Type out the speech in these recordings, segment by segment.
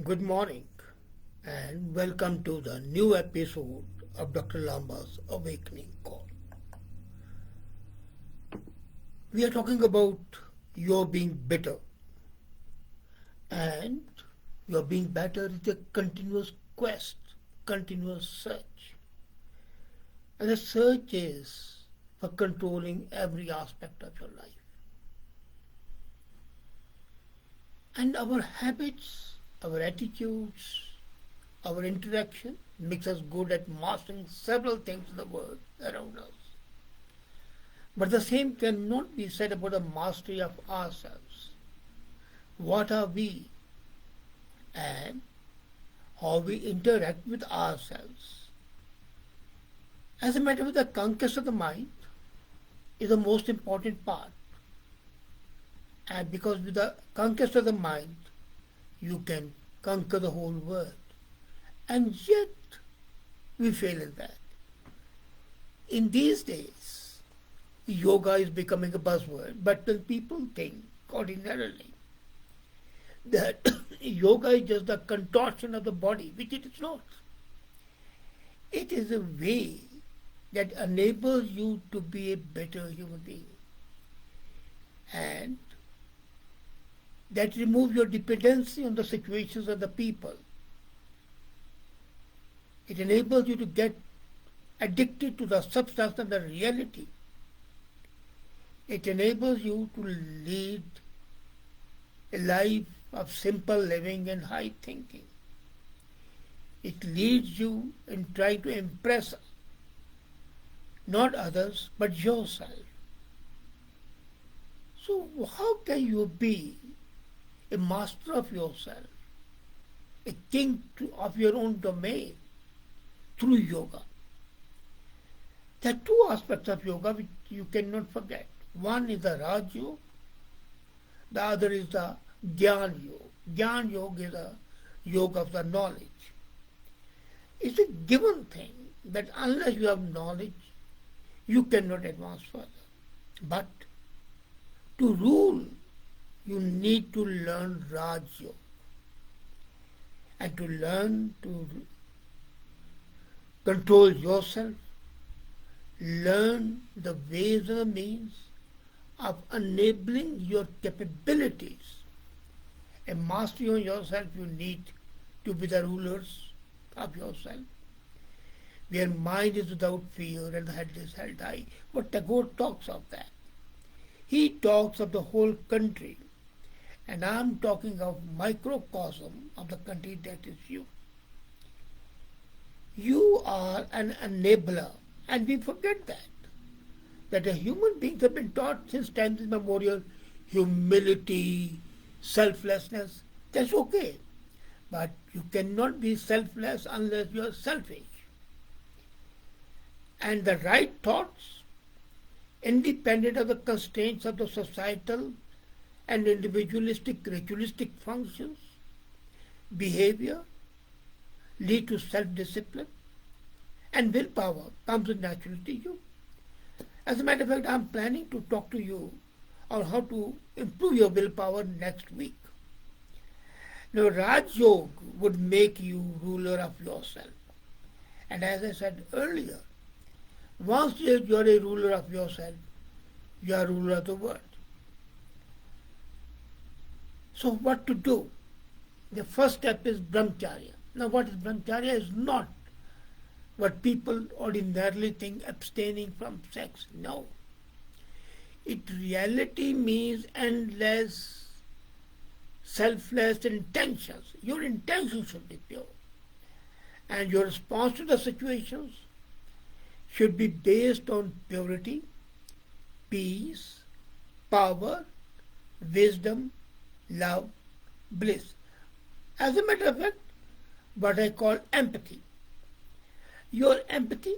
Good morning and welcome to the new episode of Dr. Lamba's Awakening Call. We are talking about your being better, and your being better is a continuous quest, continuous search. And the search is for controlling every aspect of your life. And our habits, our attitudes, our interaction makes us good at mastering several things in the world around us. But the same cannot be said about the mastery of ourselves. What are we and how we interact with ourselves? As a matter of fact, the conquest of the mind is the most important part. And because with the conquest of the mind, you can conquer the whole world. And yet, we fail in that. In these days, yoga is becoming a buzzword, but when people think ordinarily that yoga is just the contortion of the body, which it is not. It is a way that enables you to be a better human being. And that removes your dependency on the situations of the people. It enables you to get addicted to the substance and the reality. It enables you to lead a life of simple living and high thinking. It leads you in trying to impress not others but yourself. So how can you be a master of yourself, a king of your own domain through yoga? There are two aspects of yoga which you cannot forget. One is the Raj Yoga, the other is the Jnana Yoga. Jnana Yoga is a yoga of the knowledge. It's a given thing that unless you have knowledge, you cannot advance further. But to rule, you need to learn Raj Yoga. And to learn to control yourself, learn the ways and the means of enabling your capabilities. A mastery on yourself, you need to be the rulers of yourself. Where mind is without fear and the head is held high. But Tagore talks of that. He talks of the whole country. And I am talking of microcosm of the country that is you. You are an enabler. And we forget that a human beings have been taught since times immemorial humility, selflessness. That's okay. But you cannot be selfless unless you are selfish. And the right thoughts, independent of the constraints of the societal and individualistic, ritualistic functions, behavior, lead to self-discipline, and willpower comes naturally to you. As a matter of fact, I'm planning to talk to you on how to improve your willpower next week. Now, Raj Yoga would make you ruler of yourself. And as I said earlier, once you are a ruler of yourself, you are a ruler of the world. So what to do? The first step is brahmacharya. Now what is brahmacharya is not what people ordinarily think abstaining from sex. No. It reality means endless, selfless intentions. Your intentions should be pure. And your response to the situations should be based on purity, peace, power, wisdom, love, bliss. As a matter of fact, what I call empathy. Your empathy,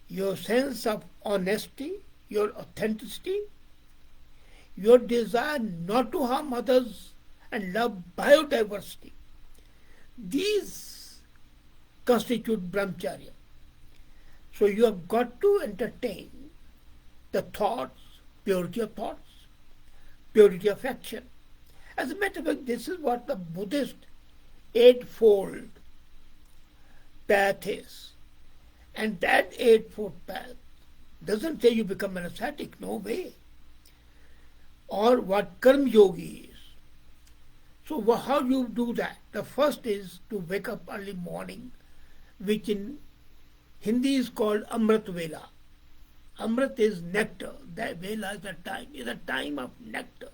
your sense of honesty, your authenticity, your desire not to harm others and love biodiversity. These constitute brahmacharya. So you have got to entertain the thoughts, purity of action. As a matter of fact, this is what the Buddhist eightfold path is. And that eightfold path doesn't say you become an ascetic, no way. Or what karma yogi is. So how do you do that? The first is to wake up early morning, which in Hindi is called Amrit Vela. Amrit is nectar. That Vela is a time of nectar.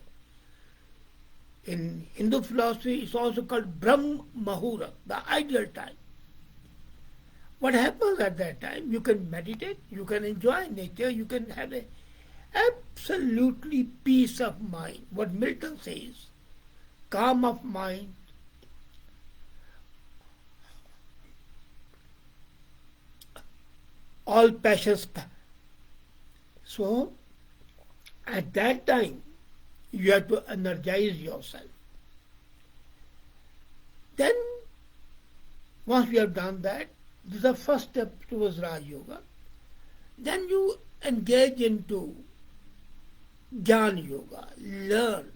In Hindu philosophy, it's also called Brahm Muhurat, the ideal time. What happens at that time? You can meditate, you can enjoy nature, you can have a absolutely peace of mind. What Milton says, calm of mind, all passions. So, at that time, you have to energize yourself. Then, once you have done that, this is the first step towards Raj Yoga. Then you engage into Jnana Yoga, learn.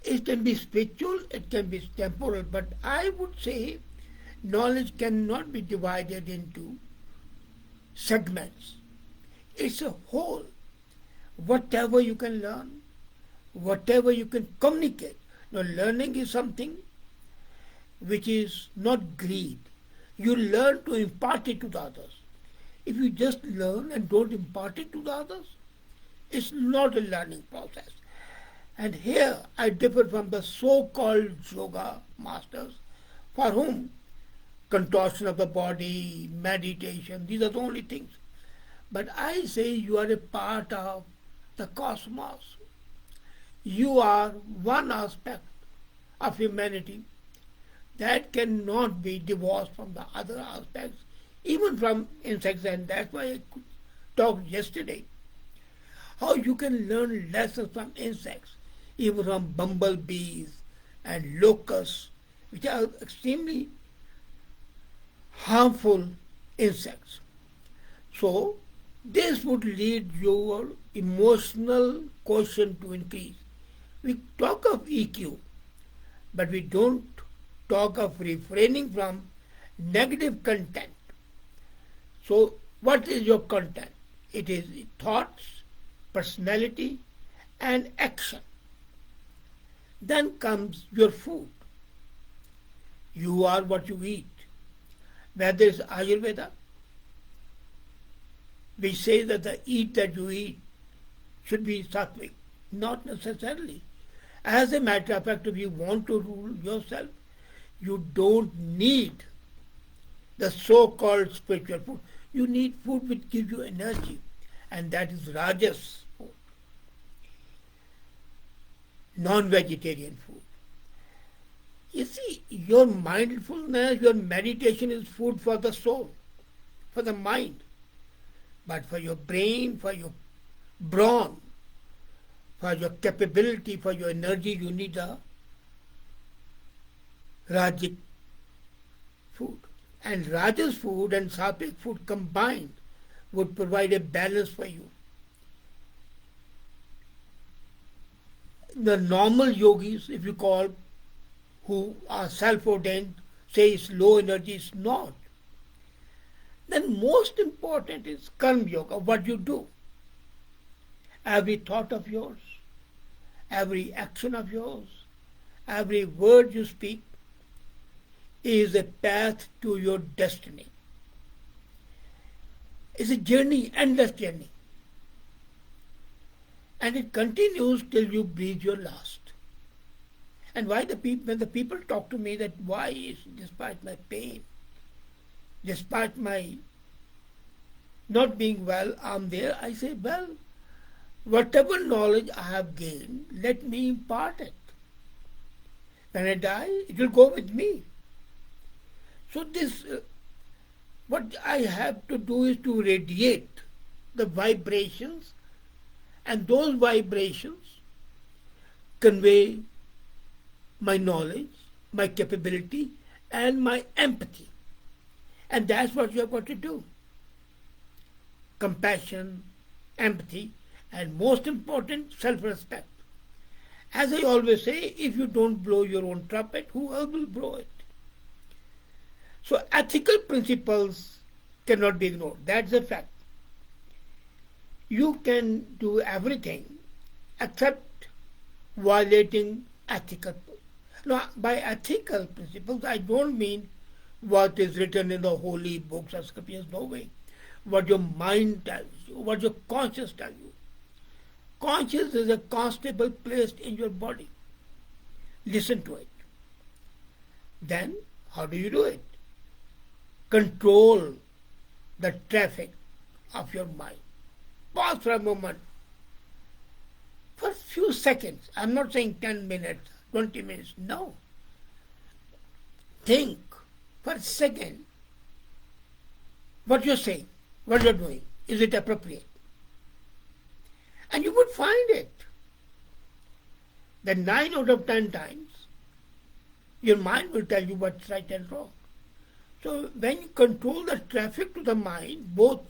It can be spiritual, it can be temporal, but I would say knowledge cannot be divided into segments. It's a whole. Whatever you can learn, whatever you can communicate. Now, learning is something which is not greed. You learn to impart it to the others. If you just learn and don't impart it to the others, it's not a learning process. And here I differ from the so-called yoga masters for whom contortion of the body, meditation, these are the only things. But I say you are a part of the cosmos. You are one aspect of humanity that cannot be divorced from the other aspects, even from insects. And that's why I talked yesterday how you can learn lessons from insects, even from bumblebees and locusts, which are extremely harmful insects. So this would lead your emotional quotient to increase. We talk of EQ, but we don't talk of refraining from negative content. So what is your content? It is thoughts, personality, and action. Then comes your food. You are what you eat. Whether it's Ayurveda, we say that the eat that you eat should be sattvic. Not necessarily. As a matter of fact, if you want to rule yourself, you don't need the so-called spiritual food. You need food which gives you energy, and that is Rajas food, non-vegetarian food. You see, your mindfulness, your meditation is food for the soul, for the mind. But for your brain, for your brawn, for your capability, for your energy, you need a Rajic food. And Rajas food and Sattvic food combined would provide a balance for you. The normal yogis, if you call, who are self-ordained, say it's low energy, it's not. Then most important is karma yoga, what you do. Every thought of yours, every action of yours, every word you speak is a path to your destiny. It's a journey, endless journey. And it continues till you breathe your last. And when the people talk to me that why is, despite my pain, despite my not being well, I'm there, I say, well, whatever knowledge I have gained, let me impart it. When I die, it will go with me. So what I have to do is to radiate the vibrations, and those vibrations convey my knowledge, my capability, and my empathy. And that's what you have got to do. Compassion, empathy, and most important, self-respect. As I always say, if you don't blow your own trumpet, who else will blow it? So ethical principles cannot be ignored. That's a fact. You can do everything except violating ethical. Now, by ethical principles, I don't mean what is written in the holy books or scriptures. No way. What your mind tells you, what your conscience tells you. Conscience is a constable placed in your body. Listen to it. Then, how do you do it? Control the traffic of your mind. Pause for a moment. For a few seconds. I'm not saying 10 minutes, 20 minutes. No. Think for a second what you're saying, what you're doing. Is it appropriate? And you would find it. That 9 out of 10 times, your mind will tell you what's right and wrong. So when you control the traffic to the mind, both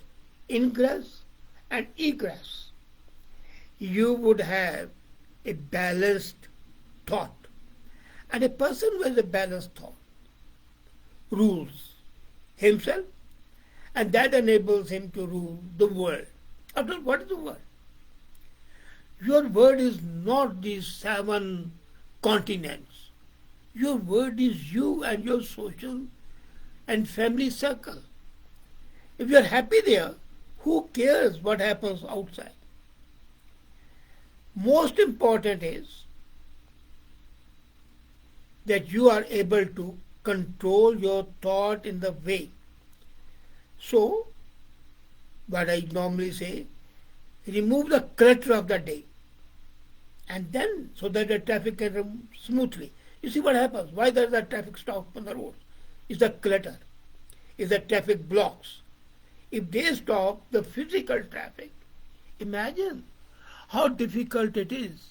ingress and egress, you would have a balanced thought. And a person who has a balanced thought rules himself, and that enables him to rule the world. After all, what is the world? Your world is not these 7 continents. Your world is you and your social and family circle. If you are happy there, who cares what happens outside? Most important is that you are able to control your thought in the way. So, what I normally say, remove the clutter of the day, and then so that the traffic can run smoothly. You see what happens? Why does the traffic stop on the roads? Is the clutter, is the traffic blocks. If they stop the physical traffic, imagine how difficult it is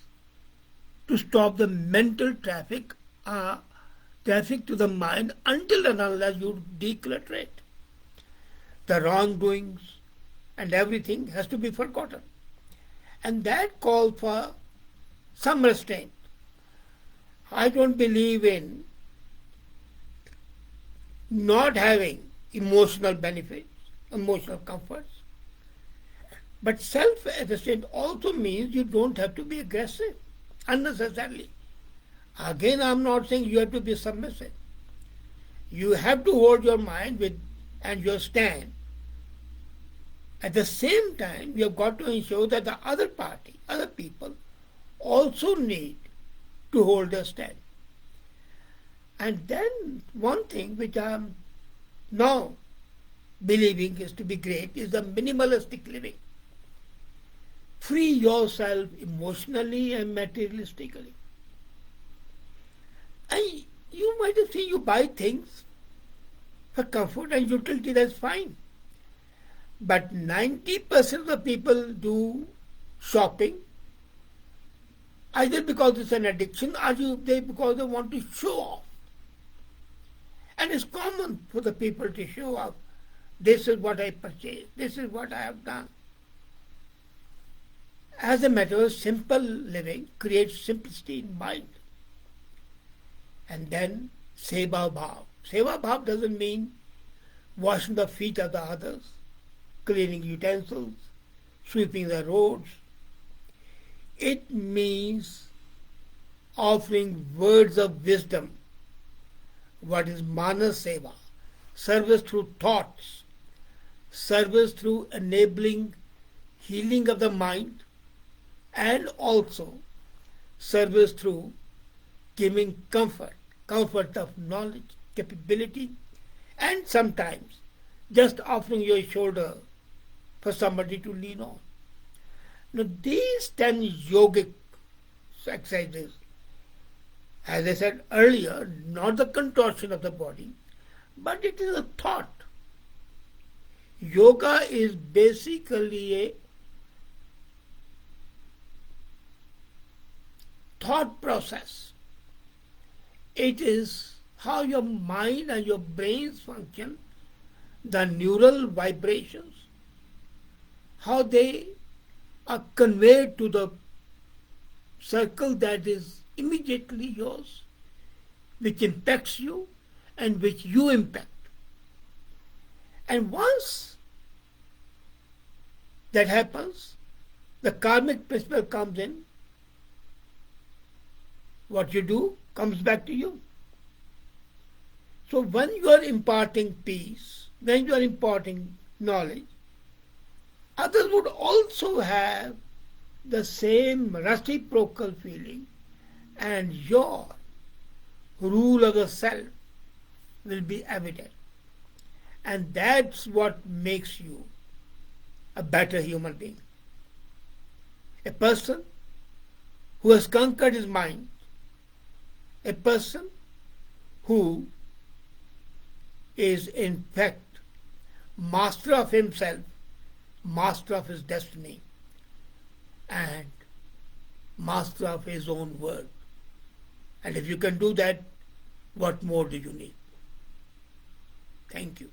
to stop the mental traffic, traffic to the mind until and unless you declutter it. The wrongdoings and everything has to be forgotten. And that calls for some restraint. I don't believe in not having emotional benefits, emotional comforts. But self-restraint also means you don't have to be aggressive unnecessarily. Again, I'm not saying you have to be submissive. You have to hold your mind with and your stand. At the same time, you have got to ensure that the other party, other people, also need to hold their stand. And then one thing which I am now believing is to be great is the minimalistic living. Free yourself emotionally and materialistically. And you might have seen you buy things for comfort and utility, that's fine. But 90% of the people do shopping either because it's an addiction or because they want to show off. And it's common for the people to show off. This is what I purchased. This is what I have done. As a matter of simple living creates simplicity in mind. And then Seva Bhav. Seva Bhav doesn't mean washing the feet of the others, cleaning utensils, sweeping the roads. It means offering words of wisdom. What is Manas Seva? Service through thoughts, service through enabling healing of the mind, and also service through giving comfort, comfort of knowledge, capability, and sometimes just offering your shoulder for somebody to lean on. Now these 10 yogic exercises, as I said earlier, not the contortion of the body, but it is a thought. Yoga is basically a thought process. It is how your mind and your brains function, the neural vibrations, how they are conveyed to the circle that is immediately yours, which impacts you and which you impact. And once that happens, the karmic principle comes in. What you do comes back to you. So when you are imparting peace, when you are imparting knowledge, others would also have the same reciprocal feeling, and your rule of the self will be evident. And that's what makes you a better human being. A person who has conquered his mind, a person who is in fact master of himself, master of his destiny, and master of his own world. And if you can do that, what more do you need? Thank you.